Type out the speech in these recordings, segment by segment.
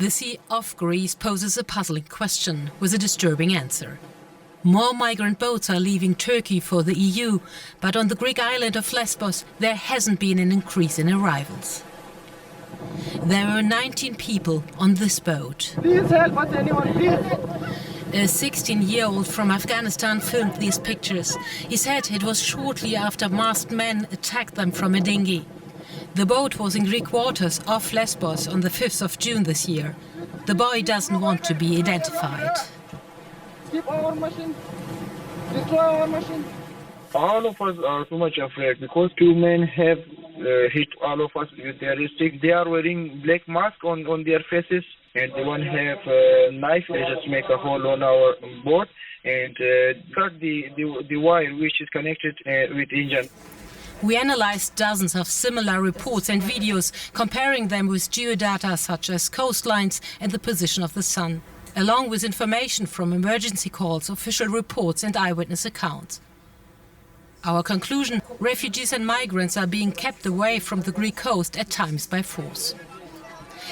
The sea off Greece poses a puzzling question with a disturbing answer. More migrant boats are leaving Turkey for the EU, but on the Greek island of Lesbos there hasn't been an increase in arrivals. There were 19 people on this boat. Please help us, anyone, please. A 16-year-old from Afghanistan filmed these pictures. He said it was shortly after masked men attacked them from a dinghy. The boat was in Greek waters off Lesbos on the 5th of June this year. The boy doesn't want to be identified. Keep our machine. Destroy our machine. All of us are too much afraid because two men have hit all of us with their stick. They are wearing black mask on their faces, and they one have a knife. They just make a hole on our boat and cut the wire which is connected with engine. We analyzed dozens of similar reports and videos, comparing them with geodata such as coastlines and the position of the sun, along with information from emergency calls, official reports and eyewitness accounts. Our conclusion: refugees and migrants are being kept away from the Greek coast at times by force.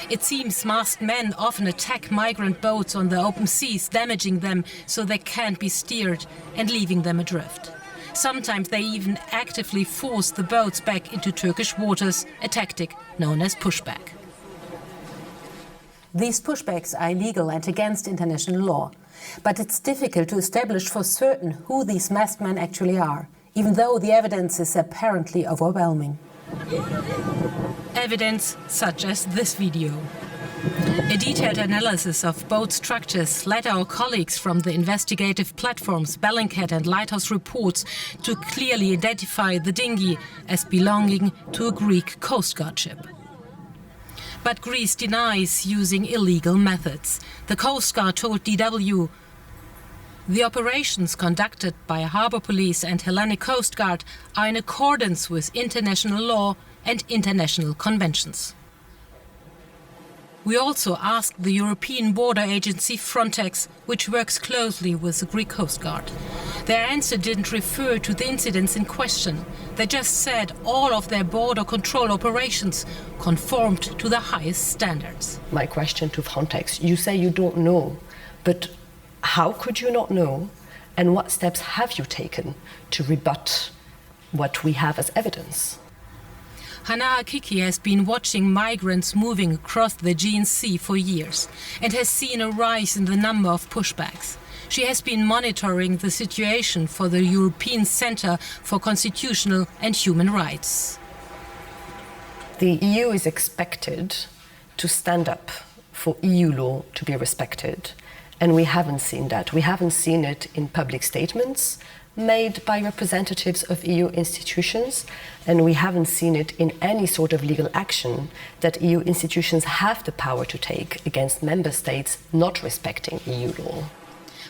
It seems masked men often attack migrant boats on the open seas, damaging them so they can't be steered and leaving them adrift. Sometimes they even actively force the boats back into Turkish waters, a tactic known as pushback. These pushbacks are illegal and against international law. But it's difficult to establish for certain who these masked men actually are, even though the evidence is apparently overwhelming. Evidence such as this video. A detailed analysis of boat structures led our colleagues from the investigative platforms Bellingcat and Lighthouse Reports to clearly identify the dinghy as belonging to a Greek Coast Guard ship. But Greece denies using illegal methods. The Coast Guard told DW, the operations conducted by Harbour Police and Hellenic Coast Guard are in accordance with international law and international conventions. We also asked the European border agency Frontex, which works closely with the Greek Coast Guard. Their answer didn't refer to the incidents in question. They just said all of their border control operations conformed to the highest standards. My question to Frontex: you say you don't know, but how could you not know? And what steps have you taken to rebut what we have as evidence? Hannah Akiki has been watching migrants moving across the Aegean Sea for years and has seen a rise in the number of pushbacks. She has been monitoring the situation for the European Centre for Constitutional and Human Rights. The EU is expected to stand up for EU law to be respected, and we haven't seen that. We haven't seen it in public statements made by representatives of EU institutions, and we haven't seen it in any sort of legal action that EU institutions have the power to take against member states not respecting EU law.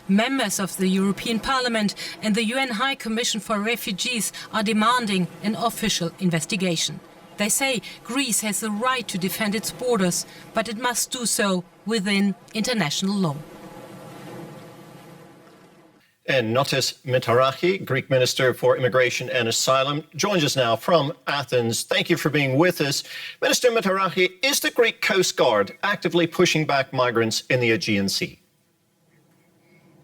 Members of the European Parliament and the UN High Commission for Refugees are demanding an official investigation. They say Greece has the right to defend its borders, but it must do so within international law. And Notis Mitarachi, Greek Minister for Immigration and Asylum, joins us now from Athens. Thank you for being with us. Minister Mitarachi, is the Greek Coast Guard actively pushing back migrants in the Aegean Sea?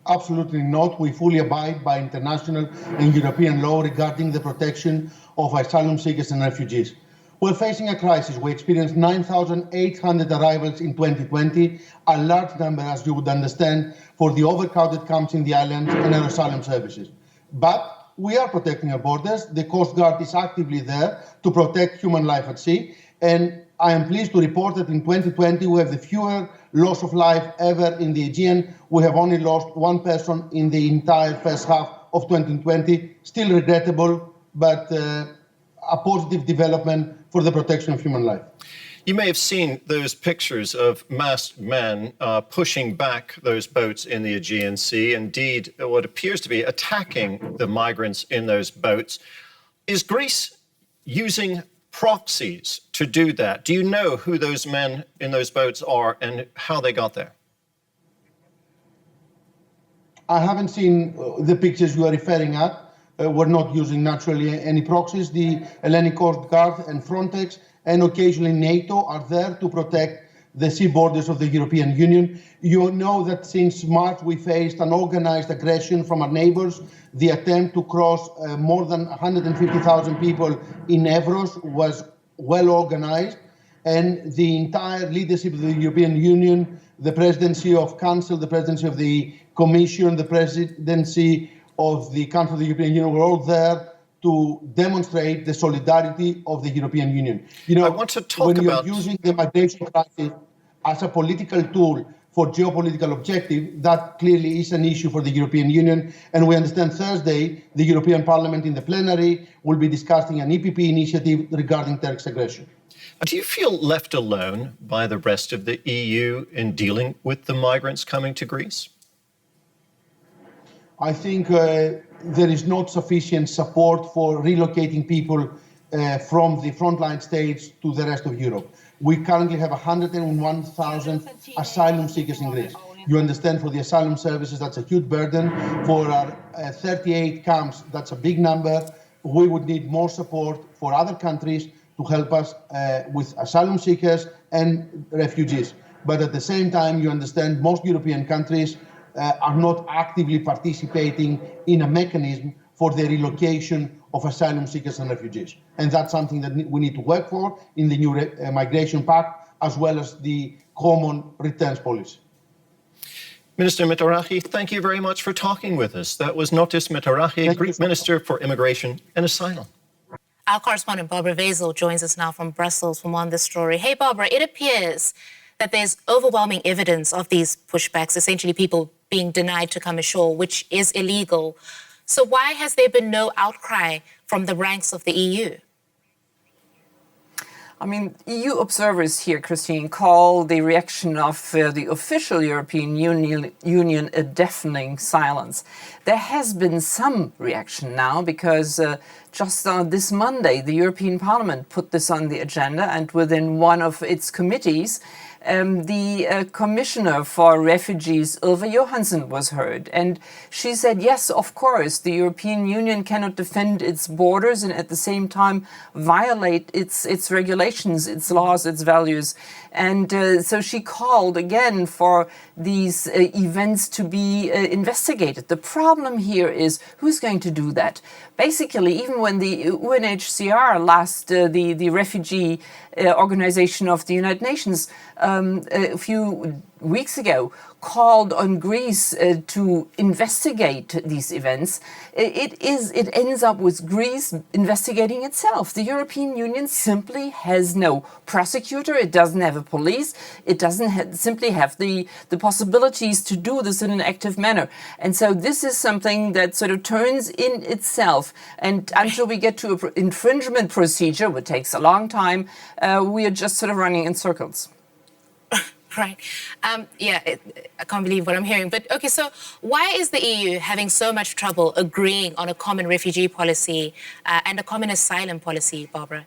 Absolutely not. We fully abide by international and European law regarding the protection of asylum seekers and refugees. We're facing a crisis. We experienced 9,800 arrivals in 2020, a large number, as you would understand, for the overcrowded camps in the islands and our asylum services. But we are protecting our borders. The Coast Guard is actively there to protect human life at sea. And I am pleased to report that in 2020, we have the fewer loss of life ever in the Aegean. We have only lost one person in the entire first half of 2020. Still regrettable, but a positive development for the protection of human life. You may have seen those pictures of masked men pushing back those boats in the Aegean Sea, indeed what appears to be attacking the migrants in those boats. Is Greece using proxies to do that? Do you know who those men in those boats are and how they got there? I haven't seen the pictures you are referring at. We're not using naturally any proxies. The Hellenic Coast Guard and Frontex and occasionally NATO are there to protect the sea borders of the European Union. You know that since March we faced an organized aggression from our neighbors. The attempt to cross more than 150,000 people in Evros was well organized, and the entire leadership of the European Union, the presidency of Council, the presidency of the Commission, the presidency of the Council of the European Union were all there to demonstrate the solidarity of the European Union. You know, I want to talk when you're about using the migration crisis as a political tool for geopolitical objective, that clearly is an issue for the European Union. And we understand Thursday, the European Parliament in the plenary will be discussing an EPP initiative regarding Turk's aggression. Do you feel left alone by the rest of the EU in dealing with the migrants coming to Greece? I think there is not sufficient support for relocating people from the frontline states to the rest of Europe. We currently have 101,000 asylum seekers in Greece. You understand, for the asylum services, that's a huge burden. For our 38 camps, that's a big number. We would need more support for other countries to help us with asylum seekers and refugees. But at the same time, you understand, most European countries are not actively participating in a mechanism for the relocation of asylum seekers and refugees. And that's something that we need to work for in the new migration pact, as well as the common returns policy. Minister Mitarachi, thank you very much for talking with us. That was Notis Mitarachi, Greek Minister for Immigration and Asylum. Our correspondent Barbara Vazel joins us now from Brussels for more on this story. Hey, Barbara, it appears that there's overwhelming evidence of these pushbacks, essentially people being denied to come ashore, which is illegal. So why has there been no outcry from the ranks of the EU? I mean, EU observers here, Christine, call the reaction of the official European Union a deafening silence. There has been some reaction now because just this Monday, the European Parliament put this on the agenda, and within one of its committees, the Commissioner for Refugees, Ylva Johansson, was heard. And she said, yes, of course, the European Union cannot defend its borders and at the same time violate its regulations, its laws, its values. And so she called again for these events to be investigated. The problem here is who's going to do that? Basically, even when the UNHCR, the refugee organization of the United Nations, a few weeks ago, called on Greece to investigate these events, it ends up with Greece investigating itself. The European Union simply has no prosecutor. It doesn't have a police. It doesn't simply have the possibilities to do this in an active manner. And so this is something that sort of turns in itself. And until we get to an infringement procedure, which takes a long time, we are just sort of running in circles. Right. I can't believe what I'm hearing. But OK, so why is the EU having so much trouble agreeing on a common refugee policy and a common asylum policy, Barbara?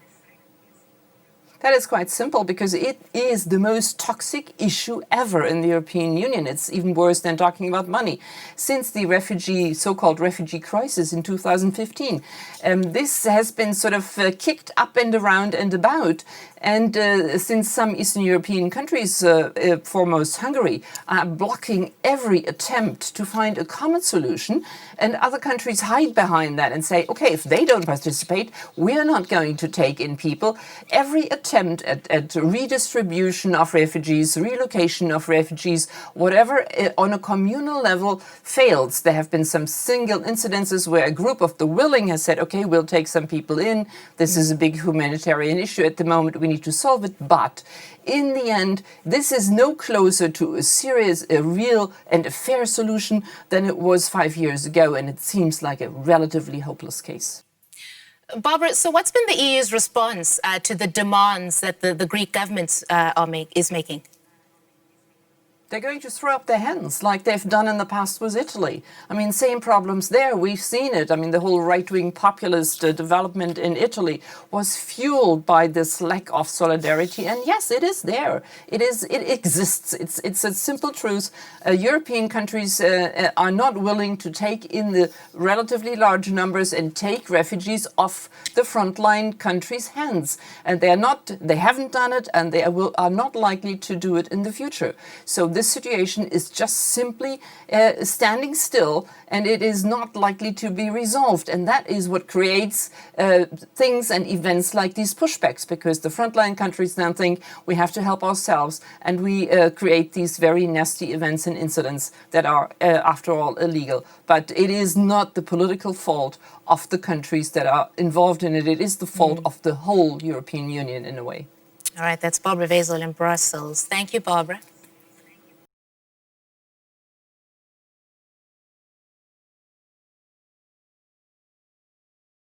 That is quite simple, because it is the most toxic issue ever in the European Union. It's even worse than talking about money. Since the so-called refugee crisis in 2015, this has been sort of kicked up and around and about. And since some Eastern European countries, foremost Hungary, are blocking every attempt to find a common solution, and other countries hide behind that and say, OK, if they don't participate, we're not going to take in people. Every attempt at redistribution of refugees, relocation of refugees, whatever, on a communal level fails. There have been some single incidences where a group of the willing has said, OK, we'll take some people in. This is a big humanitarian issue at the moment. We need to solve it. But in the end, this is no closer to a serious, a real and a fair solution than it was 5 years ago. And it seems like a relatively hopeless case. Barbara, so what's been the EU's response to the demands that the Greek government is making? They're going to throw up their hands like they've done in the past with Italy. I mean, same problems there. We've seen it. I mean, the whole right-wing populist development in Italy was fueled by this lack of solidarity. And yes, it is there. It exists. It's a simple truth. European countries are not willing to take in the relatively large numbers and take refugees off the frontline countries' hands. And they haven't done it, and they are not likely to do it in the future. So this situation is just simply standing still, and it is not likely to be resolved. And that is what creates things and events like these pushbacks, because the frontline countries then think we have to help ourselves, and we create these very nasty events and incidents that are, after all, illegal. But it is not the political fault of the countries that are involved in it. It is the fault of the whole European Union in a way. All right, that's Barbara Wezel in Brussels. Thank you, Barbara.